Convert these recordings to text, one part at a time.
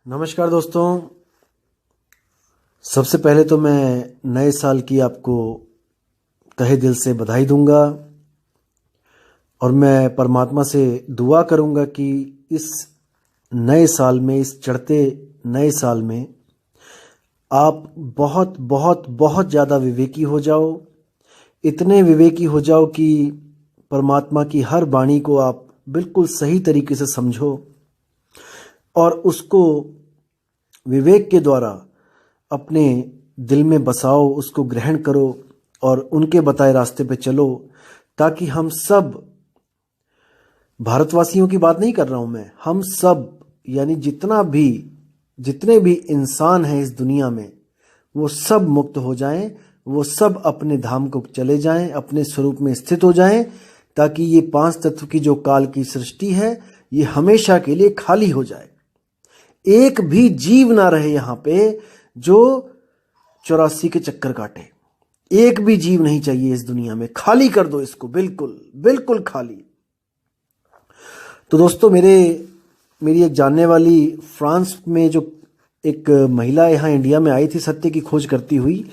नमस्कार दोस्तों। सबसे पहले तो मैं नए साल की आपको तहे दिल से बधाई दूंगा और मैं परमात्मा से दुआ करूंगा कि इस नए साल में, इस चढ़ते नए साल में आप बहुत बहुत बहुत ज़्यादा विवेकी हो जाओ। इतने विवेकी हो जाओ कि परमात्मा की हर वाणी को आप बिल्कुल सही तरीके से समझो और उसको विवेक के द्वारा अपने दिल में बसाओ, उसको ग्रहण करो और उनके बताए रास्ते पे चलो, ताकि हम सब, भारतवासियों की बात नहीं कर रहा हूं मैं, हम सब यानी जितने भी इंसान हैं इस दुनिया में, वो सब मुक्त हो जाएं, वो सब अपने धाम को चले जाएं, अपने स्वरूप में स्थित हो जाएं, ताकि ये पांच तत्व की जो काल की सृष्टि है ये हमेशा के लिए खाली हो जाए। एक भी जीव ना रहे यहां पे जो 84 के चक्कर काटे। एक भी जीव नहीं चाहिए इस दुनिया में। खाली कर दो इसको, बिल्कुल बिल्कुल खाली। तो दोस्तों, मेरी एक जानने वाली फ्रांस में जो एक महिला यहाँ इंडिया में आई थी सत्य की खोज करती हुई,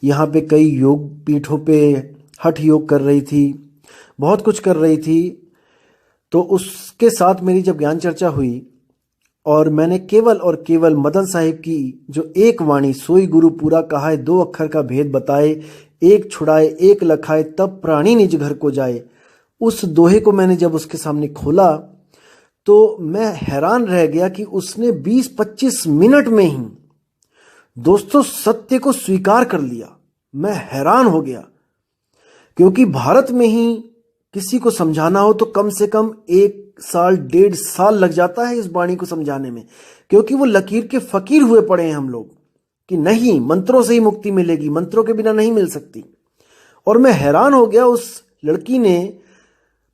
यहाँ पे कई योग पीठों पे हठ योग कर रही थी, बहुत कुछ कर रही थी। तो उसके साथ मेरी जब ज्ञान चर्चा हुई और मैंने केवल और केवल मदन साहिब की जो एक वाणी, सोई गुरु पूरा कहा है, 2 अक्षर का भेद बताए, एक छुड़ाए एक लखाए तब प्राणी निज घर को जाए, उस दोहे को मैंने जब उसके सामने खोला तो मैं हैरान रह गया कि उसने 20-25 मिनट में ही दोस्तों सत्य को स्वीकार कर लिया। मैं हैरान हो गया, क्योंकि भारत में ही किसी को समझाना हो तो कम से कम 1 साल 1.5 साल लग जाता है इस वाणी को समझाने में, क्योंकि वो लकीर के फकीर हुए पड़े हैं हम लोग कि नहीं, मंत्रों से ही मुक्ति मिलेगी, मंत्रों के बिना नहीं मिल सकती। और मैं हैरान हो गया, उस लड़की ने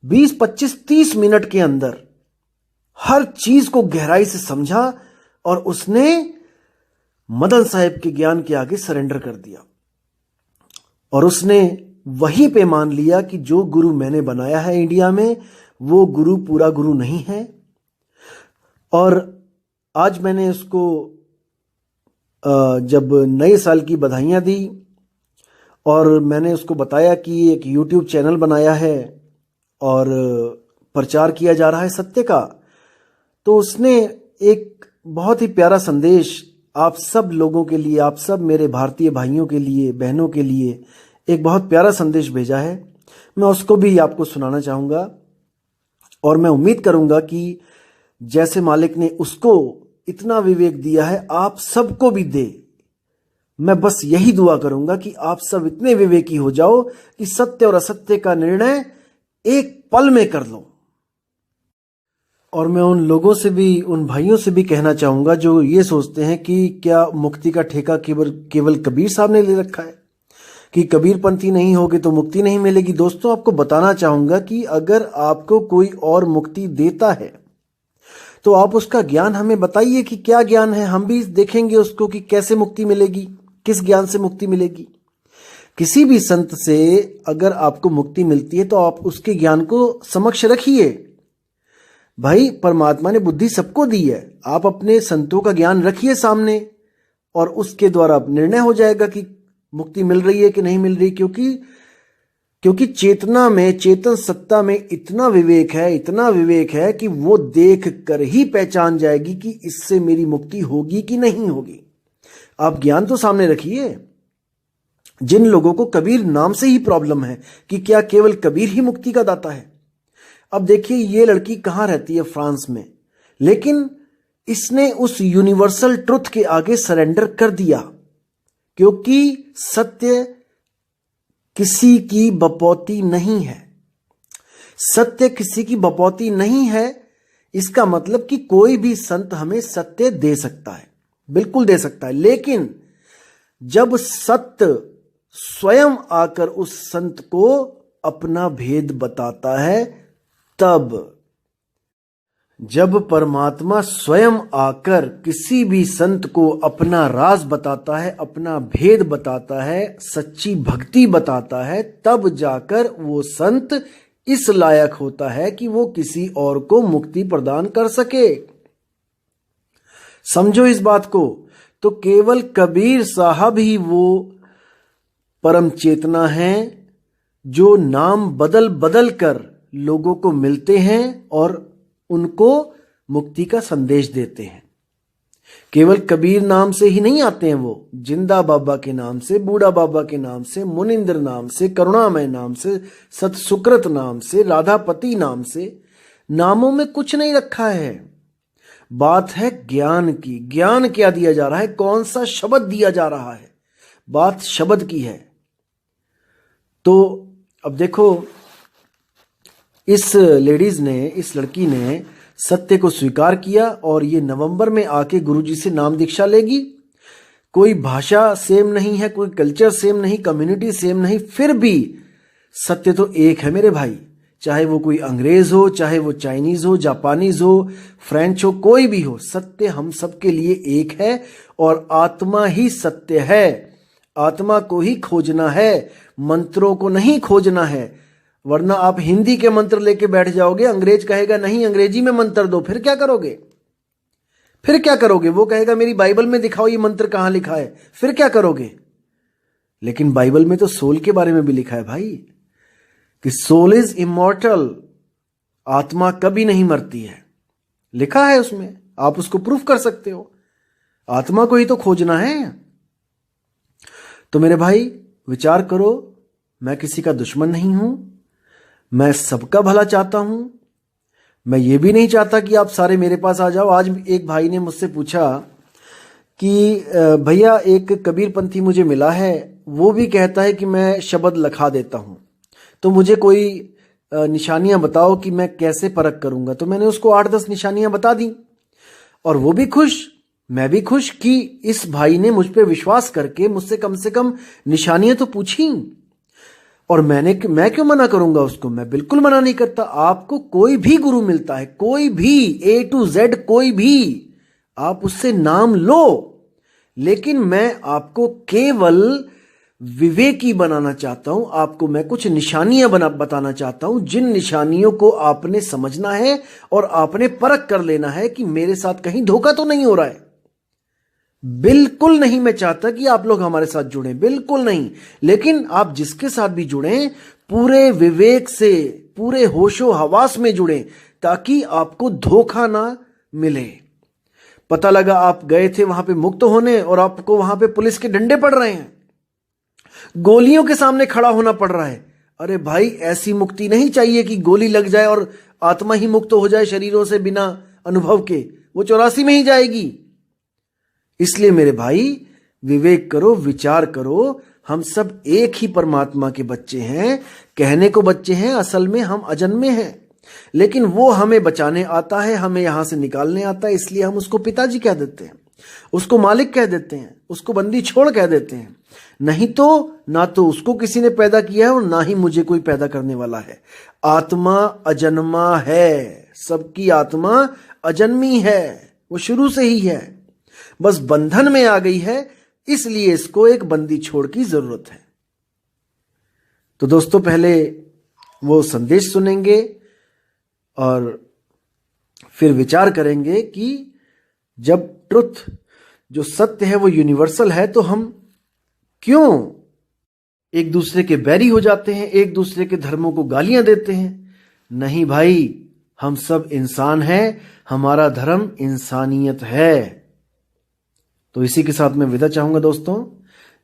20-25-30 मिनट के अंदर हर चीज को गहराई से समझा और उसने मदन साहब के ज्ञान के आगे सरेंडर कर दिया और उसने वहीं पे मान लिया कि जो गुरु मैंने बनाया है इंडिया में, वो गुरु पूरा गुरु नहीं है। और आज मैंने उसको जब नए साल की बधाइयां दी और मैंने उसको बताया कि एक YouTube चैनल बनाया है और प्रचार किया जा रहा है सत्य का, तो उसने एक बहुत ही प्यारा संदेश आप सब लोगों के लिए, आप सब मेरे भारतीय भाइयों के लिए, बहनों के लिए एक बहुत प्यारा संदेश भेजा है। मैं उसको भी आपको सुनाना चाहूँगा और मैं उम्मीद करूँगा कि जैसे मालिक ने उसको इतना विवेक दिया है, आप सबको भी दे। मैं बस यही दुआ करूँगा कि आप सब इतने विवेकी हो जाओ कि सत्य और असत्य का निर्णय एक पल में कर लो। और मैं उन लोगों से भी, उन भाइयों से भी कहना चाहूँगा जो ये सोचते हैं कि क्या मुक्ति का ठेका केवल कबीर साहब ने ले रखा है, कि कबीरपंथी नहीं होगे तो मुक्ति नहीं मिलेगी। दोस्तों, आपको बताना चाहूंगा कि अगर आपको कोई और मुक्ति देता है तो आप उसका ज्ञान हमें बताइए कि क्या ज्ञान है, हम भी देखेंगे उसको कि कैसे मुक्ति मिलेगी, किस ज्ञान से मुक्ति मिलेगी। किसी भी संत से अगर आपको मुक्ति मिलती है तो आप उसके ज्ञान को समक्ष रखिए। भाई, परमात्मा ने बुद्धि सबको दी है, आप अपने संतों का ज्ञान रखिए सामने और उसके द्वारा निर्णय हो जाएगा कि मुक्ति मिल रही है कि नहीं मिल रही। क्योंकि चेतना में, चेतन सत्ता में इतना विवेक है कि वो देख कर ही पहचान जाएगी कि इससे मेरी मुक्ति होगी कि नहीं होगी। आप ज्ञान तो सामने रखिए। जिन लोगों को कबीर नाम से ही प्रॉब्लम है कि क्या केवल कबीर ही मुक्ति का दाता है। अब देखिए, ये लड़की कहाँ रहती है, फ्रांस में, लेकिन इसने उस यूनिवर्सल ट्रुथ के आगे सरेंडर कर दिया, क्योंकि सत्य किसी की बपौती नहीं है। सत्य किसी की बपौती नहीं है, इसका मतलब कि कोई भी संत हमें सत्य दे सकता है, बिल्कुल दे सकता है, लेकिन जब सत्य स्वयं आकर उस संत को अपना भेद बताता है, तब जब परमात्मा स्वयं आकर किसी भी संत को अपना राज बताता है, अपना भेद बताता है, सच्ची भक्ति बताता है, तब जाकर वो संत इस लायक होता है कि वो किसी और को मुक्ति प्रदान कर सके। समझो इस बात को। तो केवल कबीर साहब ही वो परम चेतना है जो नाम बदल बदल कर लोगों को मिलते हैं और उनको मुक्ति का संदेश देते हैं। केवल कबीर नाम से ही नहीं आते हैं वो, जिंदा बाबा के नाम से, बूढ़ा बाबा के नाम से, मुनिंद्र नाम से, करुणामय नाम से, सतसुकृत नाम से, राधापति नाम से। नामों में कुछ नहीं रखा है, बात है ज्ञान की। ज्ञान क्या दिया जा रहा है, कौन सा शब्द दिया जा रहा है, बात शब्द की है। तो अब देखो, इस लेडीज ने, इस लड़की ने सत्य को स्वीकार किया और ये नवंबर में आके गुरुजी से नाम दीक्षा लेगी। कोई भाषा सेम नहीं है, कोई कल्चर सेम नहीं, कम्युनिटी सेम नहीं, फिर भी सत्य तो एक है मेरे भाई। चाहे वो कोई अंग्रेज हो, चाहे वो चाइनीज हो, जापानीज हो, फ्रेंच हो, कोई भी हो, सत्य हम सबके लिए एक है और आत्मा ही सत्य है। आत्मा को ही खोजना है, मंत्रों को नहीं खोजना है। वरना आप हिंदी के मंत्र लेके बैठ जाओगे, अंग्रेज कहेगा नहीं अंग्रेजी में मंत्र दो, फिर क्या करोगे? फिर क्या करोगे? वो कहेगा मेरी बाइबल में दिखाओ ये मंत्र कहां लिखा है, फिर क्या करोगे? लेकिन बाइबल में तो सोल के बारे में भी लिखा है भाई, कि सोल इज इमॉर्टल, आत्मा कभी नहीं मरती है, लिखा है उसमें। आप उसको प्रूफ कर सकते हो। आत्मा को ही तो खोजना है। तो मेरे भाई विचार करो, मैं किसी का दुश्मन नहीं हूं, मैं सबका भला चाहता हूं। मैं ये भी नहीं चाहता कि आप सारे मेरे पास आ जाओ। आज एक भाई ने मुझसे पूछा कि भैया एक कबीरपंथी मुझे मिला है, वो भी कहता है कि मैं शब्द लिखा देता हूं, तो मुझे कोई निशानियां बताओ कि मैं कैसे परख करूंगा। तो मैंने उसको 8-10 निशानियां बता दी और वो भी खुश, मैं भी खुश कि इस भाई ने मुझ पे विश्वास करके मुझसे कम से कम निशानियां तो पूछी। और मैं क्यों मना करूंगा उसको? मैं बिल्कुल मना नहीं करता। आपको कोई भी गुरु मिलता है, कोई भी A to Z, कोई भी, आप उससे नाम लो, लेकिन मैं आपको केवल विवेकी बनाना चाहता हूं। आपको मैं कुछ निशानियां बताना चाहता हूं, जिन निशानियों को आपने समझना है और आपने परख कर लेना है कि मेरे साथ कहीं धोखा तो नहीं हो रहा है। बिल्कुल नहीं मैं चाहता कि आप लोग हमारे साथ जुड़ें, बिल्कुल नहीं। लेकिन आप जिसके साथ भी जुड़ें, पूरे विवेक से, पूरे होशो हवास में जुड़ें, ताकि आपको धोखा ना मिले। पता लगा आप गए थे वहां पे मुक्त होने और आपको वहां पे पुलिस के डंडे पड़ रहे हैं, गोलियों के सामने खड़ा होना पड़ रहा है। अरे भाई, ऐसी मुक्ति नहीं चाहिए कि गोली लग जाए और आत्मा ही मुक्त हो जाए शरीरों से बिना अनुभव के, वो 84 में ही जाएगी। इसलिए मेरे भाई विवेक करो, विचार करो। हम सब एक ही परमात्मा के बच्चे हैं। कहने को बच्चे हैं, असल में हम अजन्मे हैं, लेकिन वो हमें बचाने आता है, हमें यहां से निकालने आता है। इसलिए हम उसको पिताजी कह देते हैं, उसको मालिक कह देते हैं, उसको बंदी छोड़ कह देते हैं। नहीं तो ना तो उसको किसी ने पैदा किया है और ना ही मुझे कोई पैदा करने वाला है। आत्मा अजन्मा है, सबकी आत्मा अजन्मी है, वो शुरू से ही है, बस बंधन में आ गई है, इसलिए इसको एक बंदी छोड़ की जरूरत है। तो दोस्तों, पहले वो संदेश सुनेंगे और फिर विचार करेंगे कि जब ट्रुथ, जो सत्य है, वो यूनिवर्सल है, तो हम क्यों एक दूसरे के बैरी हो जाते हैं, एक दूसरे के धर्मों को गालियां देते हैं? नहीं भाई, हम सब इंसान हैं, हमारा धर्म इंसानियत है। तो इसी के साथ मैं विदा चाहूंगा दोस्तों।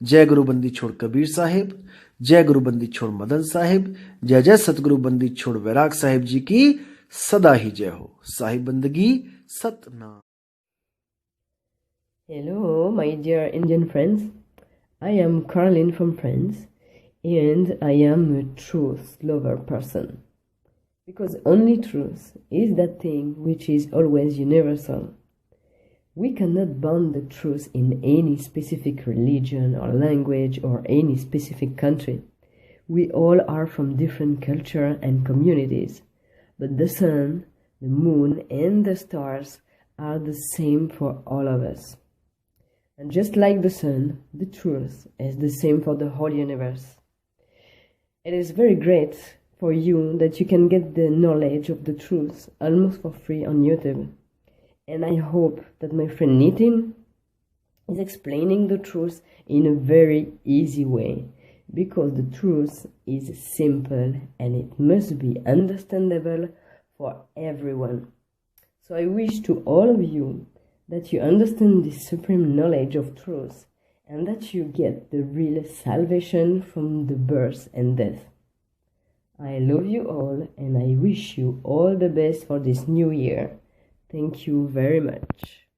जय गुरु बंदी छोड़ कबीर साहिब, जय गुरु बंदी छोड़ मदन साहिब, जय जय सतगुरु बंदी छोड़ वैराग साहिब जी की सदा ही जय हो। साहिब बंदगी Satnam. Hello, my dear Indian friends. I am Caroline from France, and I am a truth lover person. Because only truth is that thing which is always universal. We cannot bond the truth in any specific religion or language or any specific country. We all are from different culture and communities, but the sun, the moon, and the stars are the same for all of us. And just like the sun, the truth is the same for the whole universe. It is very great for you that you can get the knowledge of the truth almost for free on YouTube. And I hope that my friend Nitin is explaining the truth in a very easy way, because the truth is simple and it must be understandable for everyone. So I wish to all of you that you understand this supreme knowledge of truth and that you get the real salvation from the birth and death. I love you all and I wish you all the best for this new year. Thank you very much.